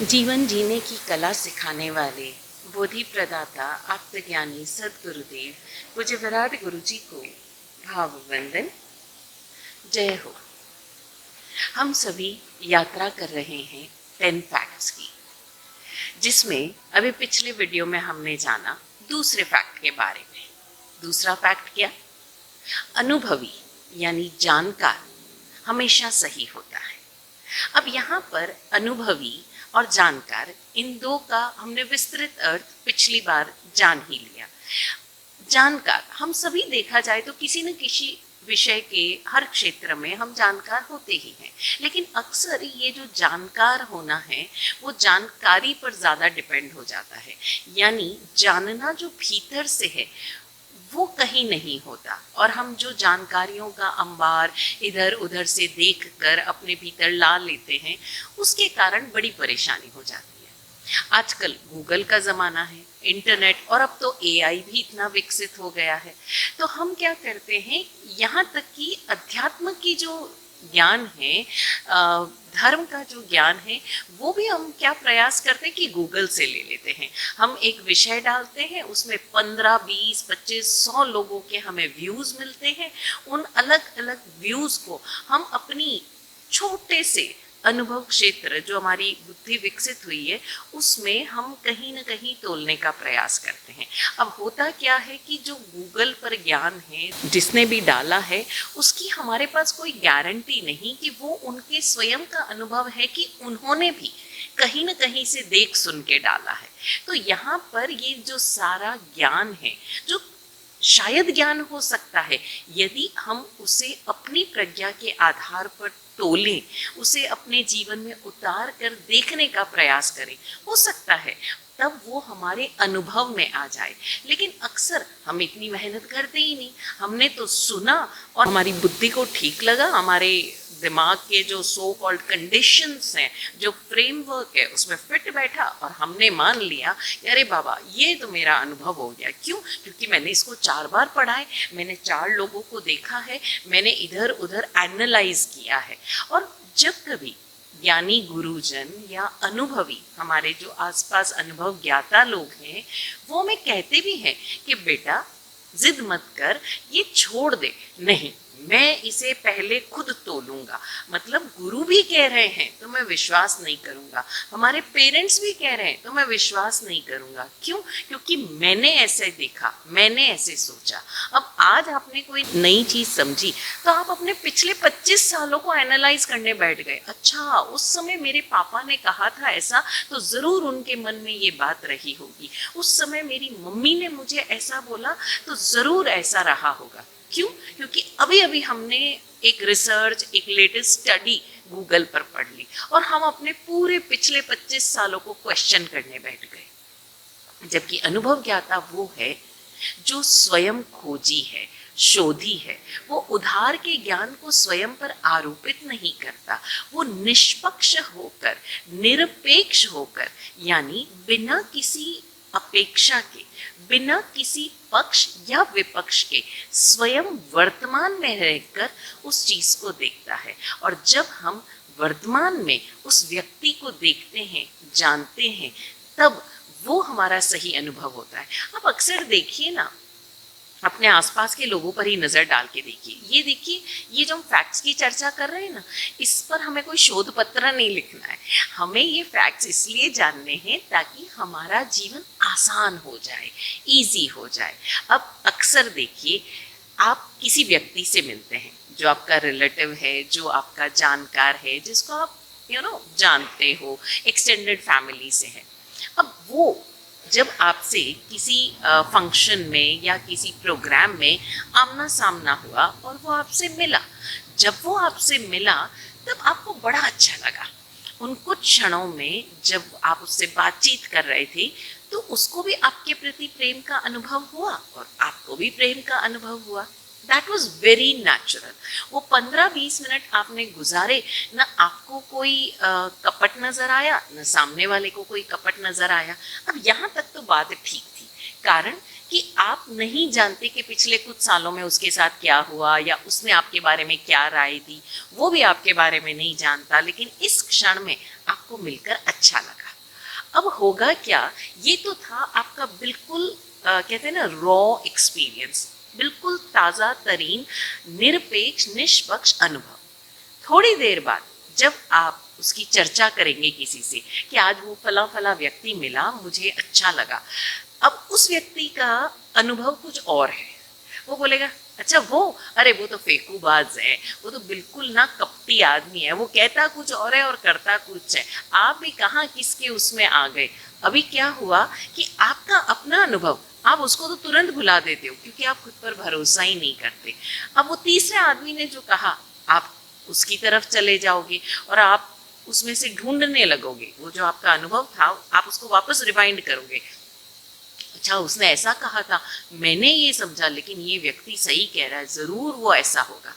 जीवन जीने की कला सिखाने वाले बोधि प्रदाता आत्मज्ञानी सद्गुरुदेव पूज्य विराट गुरु जी को भाववंदन। जय हो। हम सभी यात्रा कर रहे हैं 10 फैक्ट्स की, जिसमें अभी पिछले वीडियो में हमने जाना दूसरे फैक्ट के बारे में। दूसरा फैक्ट क्या? अनुभवी यानी जानकार हमेशा सही होता है। अब यहाँ पर अनुभवी और जानकार, इन दो का हमने विस्तृत अर्थ पिछली बार जान ही लिया। जानकार, हम सभी देखा जाए तो किसी न किसी विषय के हर क्षेत्र में हम जानकार होते ही हैं, लेकिन अक्सर ये जो जानकार होना है वो जानकारी पर ज़्यादा डिपेंड हो जाता है। यानी जानना जो भीतर से है वो कहीं नहीं होता, और हम जो जानकारियों का अंबार इधर उधर से देखकर अपने भीतर ला लेते हैं, उसके कारण बड़ी परेशानी हो जाती है। आजकल गूगल का ज़माना है, इंटरनेट, और अब तो एआई भी इतना विकसित हो गया है। तो हम क्या करते हैं, यहाँ तक कि अध्यात्म की जो ज्ञान है, धर्म का जो ज्ञान है, वो भी हम क्या प्रयास करते हैं कि गूगल से ले लेते हैं। हम एक विषय डालते हैं, उसमें 15, 20, 25, 100 लोगों के हमें व्यूज़ मिलते हैं। उन अलग अलग व्यूज़ को हम अपनी छोटे से अनुभव क्षेत्र, जो हमारी बुद्धि विकसित हुई है, उसमें हम कहीं ना कहीं तोलने का प्रयास करते हैं। अब होता क्या है कि जो गूगल पर ज्ञान है, जिसने भी डाला है, उसकी हमारे पास कोई गारंटी नहीं कि वो उनके स्वयं का अनुभव है कि उन्होंने भी कहीं ना कहीं से देख सुन के डाला है। तो यहाँ पर ये जो सारा ज्ञान है, जो शायद ज्ञान हो सकता है, यदि हम उसे अपनी प्रज्ञा के आधार पर तोलें, उसे अपने जीवन में उतार कर देखने का प्रयास करें, हो सकता है तब वो हमारे अनुभव में आ जाए। लेकिन अक्सर हम इतनी मेहनत करते ही नहीं। हमने तो सुना और हमारी बुद्धि को ठीक लगा, हमारे दिमाग के जो सो कॉल्ड कंडीशंस हैं, जो फ्रेमवर्क है, उसमें फिट बैठा और हमने मान लिया कि अरे बाबा ये तो मेरा अनुभव हो गया। क्यों? क्योंकि मैंने इसको 4 बार पढ़ा है, मैंने 4 लोगों को देखा है, मैंने इधर उधर एनालाइज किया है। और जब कभी ज्ञानी गुरुजन या अनुभवी, हमारे जो आसपास अनुभव ज्ञाता लोग हैं, वो हमें कहते भी हैं कि बेटा जिद मत कर, ये छोड़ दे। नहीं, मैं इसे पहले खुद तोलूंगा। मतलब गुरु भी कह रहे हैं तो मैं विश्वास नहीं करूंगा, हमारे पेरेंट्स भी कह रहे हैं तो मैं विश्वास नहीं करूंगा। क्यों? क्योंकि मैंने ऐसे देखा, मैंने ऐसे सोचा। अब आज आपने कोई नई चीज समझी तो आप अपने पिछले 25 सालों को एनालाइज करने बैठ गए। अच्छा, उस समय मेरे पापा ने कहा था ऐसा, तो जरूर उनके मन में ये बात रही होगी। उस समय मेरी मम्मी ने मुझे ऐसा बोला तो जरूर ऐसा रहा होगा। क्यों? क्योंकि अभी अभी हमने एक रिसर्च, एक लेटेस्ट स्टडी गूगल पर पढ़ ली और हम अपने पूरे पिछले 25 सालों को क्वेश्चन करने बैठ गए। जबकि अनुभव ज्ञाता वो है जो स्वयं खोजी है, शोधी है। वो उधार के ज्ञान को स्वयं पर आरोपित नहीं करता। वो निष्पक्ष होकर, निरपेक्ष होकर, यानी बिना किसी अपेक्षा के, बिना किसी पक्ष या विपक्ष के, स्वयं वर्तमान में रहकर उस चीज को देखता है। और जब हम वर्तमान में उस व्यक्ति को देखते हैं, जानते हैं, तब वो हमारा सही अनुभव होता है। आप अक्सर देखिए ना, अपने आसपास के लोगों पर ही नज़र डाल के देखिए। ये देखिए, ये जो हम फैक्ट्स की चर्चा कर रहे हैं ना, इस पर हमें कोई शोध पत्र नहीं लिखना है। हमें ये फैक्ट्स इसलिए जानने हैं ताकि हमारा जीवन आसान हो जाए, इजी हो जाए। अब अक्सर देखिए, आप किसी व्यक्ति से मिलते हैं जो आपका रिलेटिव है, जो आपका जानकार है, जिसको आप जानते हो, एक्सटेंडेड फैमिली से है। अब वो जब आपसे किसी फंक्शन में या किसी प्रोग्राम में आमना सामना हुआ और वो आपसे मिला, जब वो आपसे मिला तब आपको बड़ा अच्छा लगा। उन कुछ क्षणों में जब आप उससे बातचीत कर रहे थे तो उसको भी आपके प्रति प्रेम का अनुभव हुआ और आपको भी प्रेम का अनुभव हुआ। That was very natural. वो 15-20 मिनट आपने गुजारे, न आपको कोई कपट नजर आया, न सामने वाले को कोई कपट नजर आया। अब यहाँ तक तो बात ठीक थी, कारण कि आप नहीं जानते कि पिछले कुछ सालों में उसके साथ क्या हुआ या उसने आपके बारे में क्या राय दी, वो भी आपके बारे में नहीं जानता, लेकिन इस क्षण में आपको मिलकर अच्छा लगा। अब होगा क्या, ये तो था आपका बिल्कुल कहते हैं ना रॉ एक्सपीरियंस, बिल्कुल ताज़ा तरीन निरपेक्ष निष्पक्ष अनुभव। थोड़ी देर बाद जब आप उसकी चर्चा करेंगे किसी से कि आज वो फला फला व्यक्ति मिला, मुझे अच्छा लगा, अब उस व्यक्ति का अनुभव कुछ और है। वो बोलेगा अच्छा वो, अरे वो तो फेंकूबाज है, वो तो बिल्कुल ना कपटी आदमी है, वो कहता कुछ और है और करता कुछ है। आप भी कहाँ किसके उसमें आ गए। अभी क्या हुआ कि आपका अपना अनुभव आप उसको तो तुरंत भुला देते हो क्योंकि आप खुद पर भरोसा ही नहीं करते। अब वो तीसरे आदमी ने जो कहा आप उसकी तरफ चले जाओगे और आप उसमें से ढूंढने लगोगे, वो जो आपका अनुभव था आप उसको वापस रिवाइंड करोगे। अच्छा उसने ऐसा कहा था, मैंने ये समझा, लेकिन ये व्यक्ति सही कह रहा है, ज़रूर वो ऐसा होगा।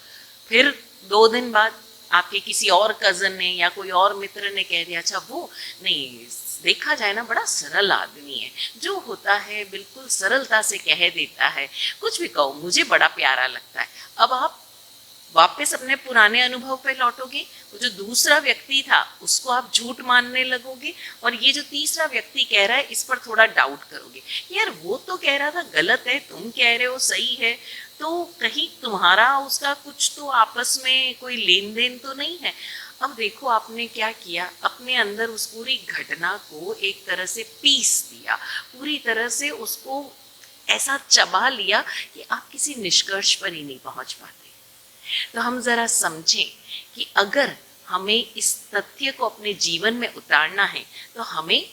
फिर 2 दिन बाद आपके किसी और कज़न ने या कोई और मित्र ने कह दिया अच्छा वो नहीं, देखा जाए ना बड़ा सरल आदमी है, जो होता है बिल्कुल सरलता से कह देता है, कुछ भी कहो मुझे बड़ा प्यारा लगता है। अब आप वापस अपने पुराने अनुभव पे लौटोगे, वो जो दूसरा व्यक्ति था उसको आप झूठ मानने लगोगे और ये जो तीसरा व्यक्ति कह रहा है इस पर थोड़ा डाउट करोगे, यार वो तो कह रहा था गलत है, तुम कह रहे हो सही है, तो कहीं तुम्हारा उसका कुछ तो आपस में कोई लेन देन तो नहीं है। अब देखो आपने क्या किया, अपने अंदर उस पूरी घटना को एक तरह से पीस दिया, पूरी तरह से उसको ऐसा चबा लिया कि आप किसी निष्कर्ष पर ही नहीं पहुंच पाते। तो हम जरा समझें कि अगर हमें इस तथ्य को अपने जीवन में उतारना है तो हमें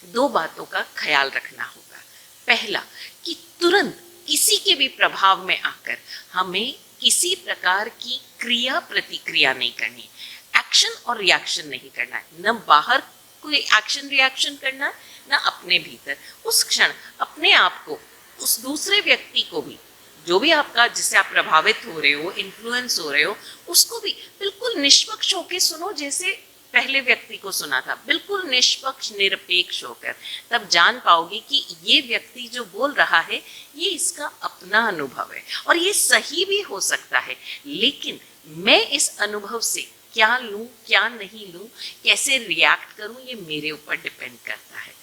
2 बातों का ख्याल रखना होगा। पहला कि तुरंत किसी के भी प्रभाव में आकर हमें किसी प्रकार की क्रिया प्रतिक्रिया नहीं करनी, एक्शन और रिएक्शन नहीं करना है, न बाहर कोई एक्शन रिएक्शन करना है, न अपने भीतर। उस क्षण अपने आप को, उस दूसरे व्यक्ति को भी, जो भी आपका जिससे आप प्रभावित हो रहे हो, इन्फ्लुएंस हो रहे हो, उसको भी बिल्कुल निष्पक्ष होकर सुनो, जैसे पहले व्यक्ति को सुना था, बिल्कुल निष्पक्ष निरपेक्ष होकर। तब जान पाओगे कि ये व्यक्ति जो बोल रहा है ये इसका अपना अनुभव है और ये सही भी हो सकता है, लेकिन मैं इस अनुभव से क्या लूँ क्या नहीं लूँ, कैसे रिएक्ट करूँ, ये मेरे ऊपर डिपेंड करता है।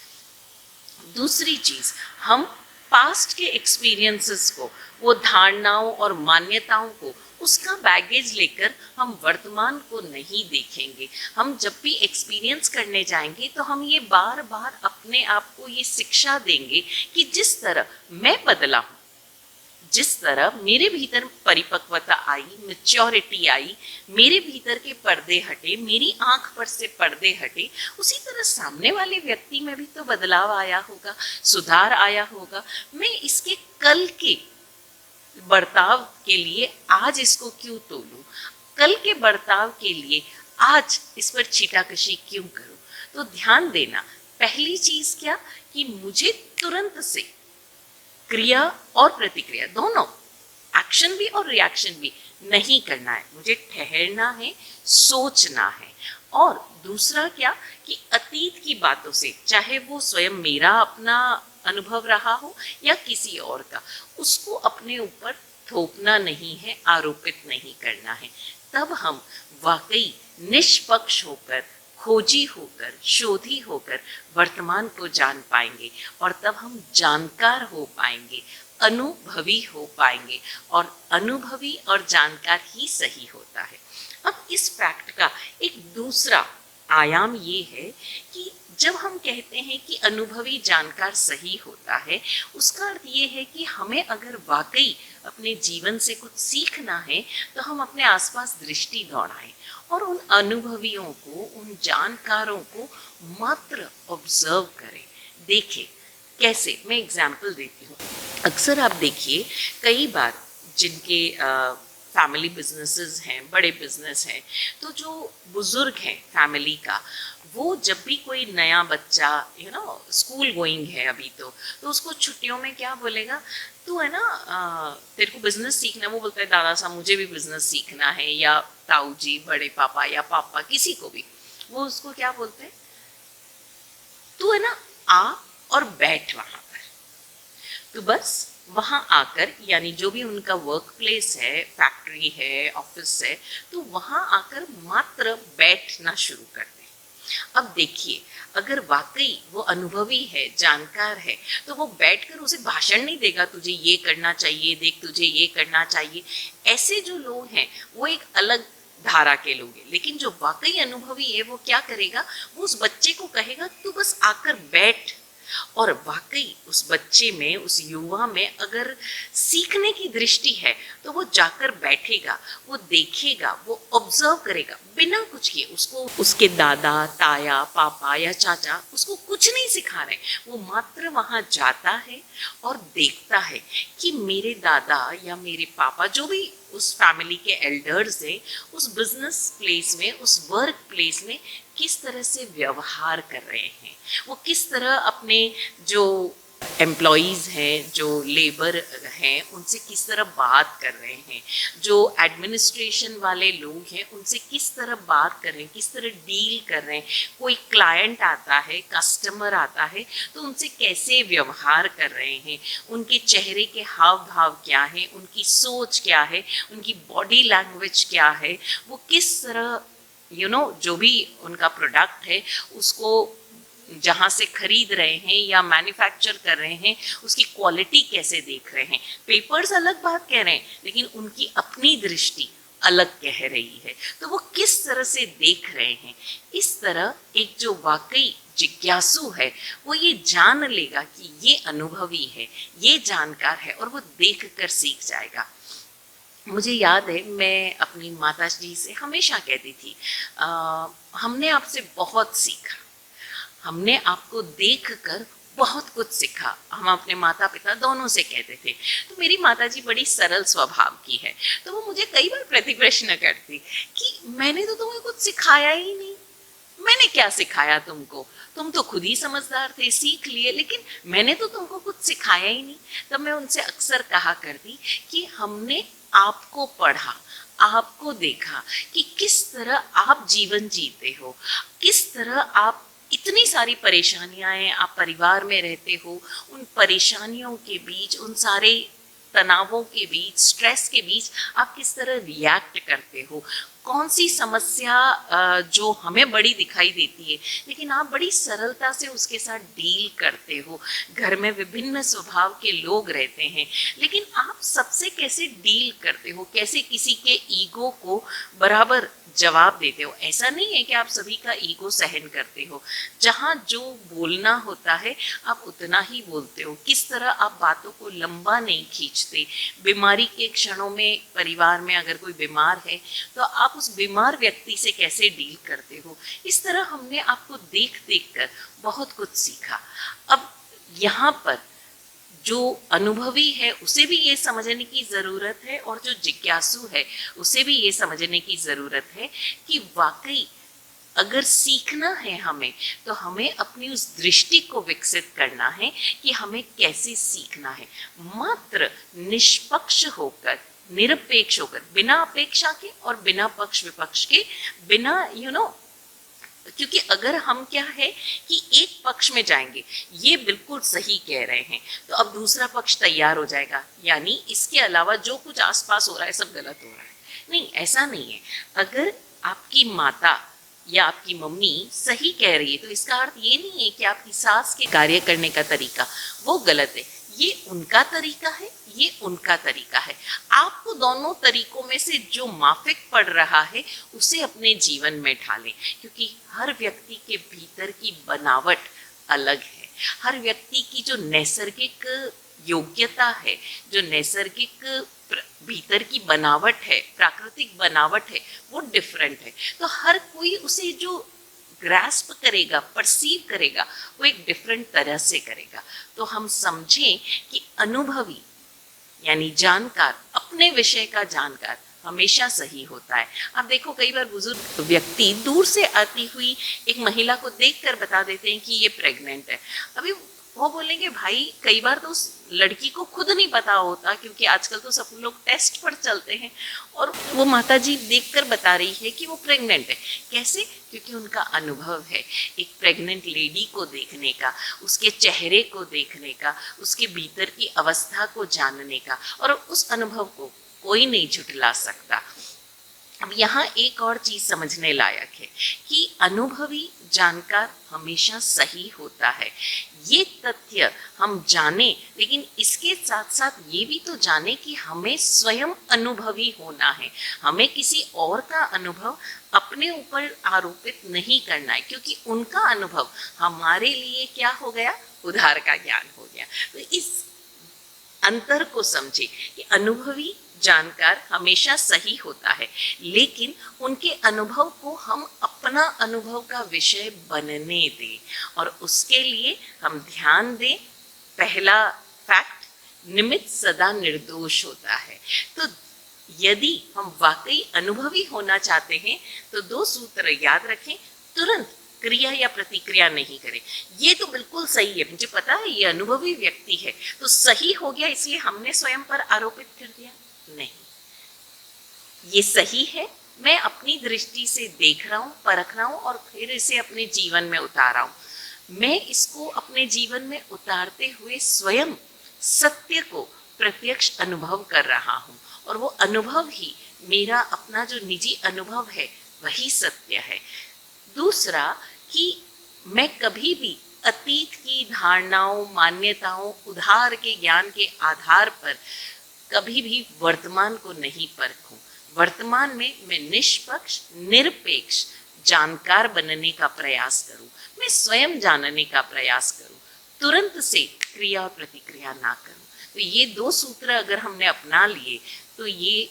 दूसरी चीज, हम पास्ट के एक्सपीरियंसेस को, वो धारणाओं और मान्यताओं को, उसका बैगेज लेकर हम वर्तमान को नहीं देखेंगे। हम जब भी एक्सपीरियंस करने जाएंगे तो हम ये बार बार अपने आप को ये शिक्षा देंगे कि जिस तरह मैं बदला हूँ, जिस तरह मेरे भीतर परिपक्वता आई, मैच्योरिटी आई, मेरे भीतर के पर्दे हटे, मेरी आंख पर से पर्दे हटे, उसी तरह सामने वाले व्यक्ति में भी तो बदलाव आया होगा, सुधार आया होगा। मैं इसके कल के बर्ताव के लिए आज इसको क्यों तोलूं, कल के बर्ताव के लिए आज इस पर छीटाकशी क्यों करूं। तो ध्यान देना, पहली चीज क्या कि मुझे तुरंत से क्रिया और प्रतिक्रिया दोनों, एक्शन भी और रिएक्शन भी नहीं करना है, मुझे ठहरना है, सोचना है। और दूसरा क्या कि अतीत की बातों से, चाहे वो स्वयं मेरा अपना अनुभव रहा हो या किसी और का, उसको अपने ऊपर थोपना नहीं है, आरोपित नहीं करना है। तब हम वाकई निष्पक्ष होकर, खोजी होकर, शोधी होकर वर्तमान को जान पाएंगे और तब हम जानकार हो पाएंगे, अनुभवी हो पाएंगे, और अनुभवी और जानकार ही सही होता है। अब इस फैक्ट का एक दूसरा आयाम ये है कि जब हम कहते हैं कि अनुभवी जानकार सही होता है, उसका अर्थ ये है कि हमें अगर वाकई अपने जीवन से कुछ सीखना है तो हम अपने आसपास दृष्टि दौड़ाएं और उन अनुभवियों को, उन जानकारों को मात्र ऑब्जर्व करें, देखें। कैसे, मैं एग्जाम्पल देती हूँ। अक्सर आप देखिए कई बार जिनके फैमिली बिजनेसेस हैं, बड़े बिजनेस हैं, तो जो बुजुर्ग हैं फैमिली का, वो जब भी कोई नया बच्चा स्कूल गोइंग है अभी तो उसको छुट्टियों में क्या बोलेगा, तू है ना तेरे को बिजनेस सीखना है, वो बोलता है दादा साहब मुझे भी बिजनेस सीखना है, या ताऊ जी, बड़े पापा या पापा, किसी को भी वो उसको क्या बोलते हैं, तू है ना आ और बैठ वहां पर। तो बस वहाँ आकर, यानी जो भी उनका वर्क प्लेस है, फैक्ट्री है, ऑफिस है, तो वहाँ आकर मात्र बैठना शुरू कर दें। अब देखिए, अगर वाकई वो अनुभवी है, जानकार है, तो वो बैठकर उसे भाषण नहीं देगा, तुझे ये करना चाहिए, देख तुझे ये करना चाहिए। ऐसे जो लोग हैं वो एक अलग धारा के लोग हैं। लेकिन जो वाकई अनुभवी है वो क्या करेगा, वो उस बच्चे को कहेगा तू बस आकर बैठ। और वाकई उस बच्चे में, उस युवा में अगर सीखने की दृष्टि है तो वो जाकर बैठेगा, वो देखेगा, वो ऑब्जर्व करेगा बिना कुछ किए। उसको उसके दादा, ताया, पापा या चाचा उसको कुछ नहीं सिखा रहे, वो मात्र वहां जाता है और देखता है कि मेरे दादा या मेरे पापा, जो भी उस फैमिली के एल्डर्स हैं, उस बिजनेस प्लेस में, उस वर्क प्लेस में किस तरह से व्यवहार कर रहे हैं, वो किस तरह अपने जो एम्प्लॉयज़ हैं, जो लेबर हैं, उनसे किस तरह बात कर रहे हैं, जो एडमिनिस्ट्रेशन वाले लोग हैं उनसे किस तरह बात कर रहे हैं, किस तरह डील कर रहे हैं। कोई क्लाइंट आता है, कस्टमर आता है, तो उनसे कैसे व्यवहार कर रहे हैं, उनके चेहरे के हाव भाव क्या है, उनकी सोच क्या है, उनकी बॉडी लैंग्वेज क्या है, वो किस तरह जो भी उनका प्रोडक्ट है उसको जहाँ से खरीद रहे हैं या मैन्युफैक्चर कर रहे हैं, उसकी क्वालिटी कैसे देख रहे हैं। पेपर्स अलग बात कह रहे हैं, लेकिन उनकी अपनी दृष्टि अलग कह रही है, तो वो किस तरह से देख रहे हैं। इस तरह एक जो वाकई जिज्ञासु है वो ये जान लेगा कि ये अनुभवी है, ये जानकार है, और वो देख कर सीख जाएगा। मुझे याद है, मैं अपनी माता जी से हमेशा कहती थी, हमने आपसे बहुत सीखा, हमने आपको देखकर बहुत कुछ सीखा। हम अपने माता पिता दोनों से कहते थे। तो मेरी माता जी बड़ी सरल स्वभाव की है, तो वो मुझे कई बार प्रतिप्रश्न करती कि मैंने तो तुम्हें कुछ सिखाया ही नहीं, मैंने क्या सिखाया तुमको, तुम तो खुद ही समझदार थे, सीख लिए, लेकिन मैंने तो तुमको कुछ सिखाया ही नहीं। तब मैं उनसे अक्सर कहा करती कि हमने आपको पढ़ा, आपको देखा कि किस तरह आप जीवन जीते हो, किस तरह आप इतनी सारी परेशानियां हैं, आप परिवार में रहते हो, उन परेशानियों के बीच, उन सारे तनावों के बीच, स्ट्रेस के बीच आप किस तरह रिएक्ट करते हो। कौन सी समस्या जो हमें बड़ी दिखाई देती है, लेकिन आप बड़ी सरलता से उसके साथ डील करते हो। घर में विभिन्न स्वभाव के लोग रहते हैं, लेकिन आप सबसे कैसे डील करते हो, कैसे किसी के ईगो को बराबर जवाब देते हो। ऐसा नहीं है कि आप सभी का ईगो सहन करते हो, जहाँ जो बोलना होता है आप उतना ही बोलते हो। किस तरह आप बातों को लंबा नहीं खींचते। बीमारी के क्षणों में परिवार में अगर कोई बीमार है तो आप उस बीमार व्यक्ति से कैसे डील करते हो। इस तरह हमने आपको देख देख कर बहुत कुछ सीखा। अब यहाँ पर जो अनुभवी है उसे भी ये समझने की ज़रूरत है, और जो जिज्ञासु है उसे भी ये समझने की ज़रूरत है कि वाकई अगर सीखना है हमें, तो हमें अपनी उस दृष्टि को विकसित करना है कि हमें कैसे सीखना है। मात्र निष्पक्ष होकर, निरपेक्ष होकर, बिना अपेक्षा के और बिना पक्ष विपक्ष के, बिना क्योंकि अगर हम क्या है कि एक पक्ष में जाएंगे, ये बिल्कुल सही कह रहे हैं, तो अब दूसरा पक्ष तैयार हो जाएगा, यानी इसके अलावा जो कुछ आसपास हो रहा है सब गलत हो रहा है। नहीं, ऐसा नहीं है। अगर आपकी माता या आपकी मम्मी सही कह रही है तो इसका अर्थ ये नहीं है कि आपकी सास के कार्य करने का तरीका वो गलत है। ये उनका तरीका है, ये उनका तरीका है। आपको दोनों तरीकों में से जो माफिक पड़ रहा है उसे अपने जीवन में ढालें, क्योंकि हर व्यक्ति के भीतर की बनावट अलग है। हर व्यक्ति की जो नैसर्गिक योग्यता है, जो नैसर्गिक भीतर की बनावट है, प्राकृतिक बनावट है, वो डिफरेंट है। तो हर कोई उसे जो ग्रास्प करेगा, परसीव करेगा, वो एक डिफरेंट तरह से करेगा। तो हम समझें कि अनुभवी यानी जानकार, अपने विषय का जानकार हमेशा सही होता है। आप देखो, कई बार बुजुर्ग व्यक्ति दूर से आती हुई एक महिला को देखकर बता देते हैं कि ये प्रेग्नेंट है। अभी वो बोलेंगे भाई, कई बार तो उस लड़की को खुद नहीं पता होता, क्योंकि आजकल तो सब लोग टेस्ट पर चलते हैं, और वो माताजी देखकर बता रही है कि वो प्रेग्नेंट है। कैसे? क्योंकि उनका अनुभव है एक प्रेग्नेंट लेडी को देखने का, उसके चेहरे को देखने का, उसके भीतर की अवस्था को जानने का, और उस अनुभव को कोई नहीं झुठला सकता। अब यहाँ एक और चीज समझने लायक है कि अनुभवी जानकार हमेशा सही होता है। ये तथ्य हम जाने, लेकिन इसके साथ साथ ये भी तो जाने कि हमें स्वयं अनुभवी होना है। हमें किसी और का अनुभव अपने ऊपर आरोपित नहीं करना है, क्योंकि उनका अनुभव हमारे लिए क्या हो गया, उधार का ज्ञान हो गया। तो इस अंतर को समझे कि अनुभवी जानकार हमेशा सही होता है, लेकिन उनके अनुभव को हम अपना अनुभव का विषय बनने दें और उसके लिए हम ध्यान दें। पहला फैक्ट, निमित्त सदा निर्दोष होता है। तो यदि हम वाकई अनुभवी होना चाहते हैं तो दो सूत्र याद रखें। तुरंत क्रिया या प्रतिक्रिया नहीं करें। ये तो बिल्कुल सही है, मुझे पता है ये अनुभवी व्यक्ति है तो सही हो गया इसलिए हमने स्वयं पर आरोपित कर दिया, नहीं। ये सही है, मैं अपनी दृष्टि से देख रहा हूँ, परख रहा हूँ और फिर इसे अपने जीवन में उतारा हूँ। मैं इसको अपने जीवन में उतारते हुए स्वयं सत्य को प्रत्यक्ष अनुभव कर रहा हूँ और वो अनुभव ही मेरा अपना जो निजी अनुभव है वही सत्य है। दूसरा कि मैं कभी भी अतीत की धारणाओं, मान्यताओं, उधार के ज्ञान के आधार पर कभी भी वर्तमान को नहीं परखूं। वर्तमान में मैं निष्पक्ष, निरपेक्ष जानकार बनने का प्रयास करूं। मैं स्वयं जानने का प्रयास करूं, तुरंत से क्रिया और प्रतिक्रिया ना करूं। तो ये दो सूत्र अगर हमने अपना लिए तो ये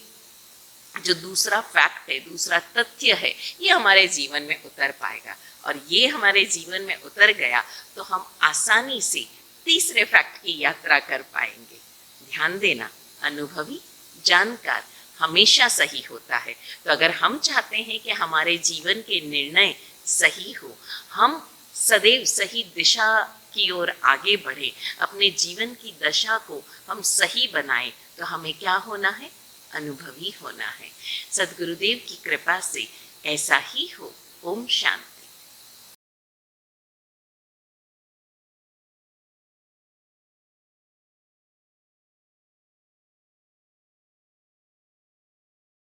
जो दूसरा फैक्ट है, दूसरा तथ्य है, ये हमारे जीवन में उतर पाएगा। और ये हमारे जीवन में उतर गया तो हम आसानी से तीसरे फैक्ट की यात्रा कर पाएंगे। ध्यान देना, अनुभवी जानकार हमेशा सही होता है। तो अगर हम चाहते हैं कि हमारे जीवन के निर्णय सही हो, हम सदैव सही दिशा की ओर आगे बढ़े, अपने जीवन की दशा को हम सही बनाएं, तो हमें क्या होना है, अनुभवी होना है। सद्गुरुदेव की कृपा से ऐसा ही हो। ओम शांति।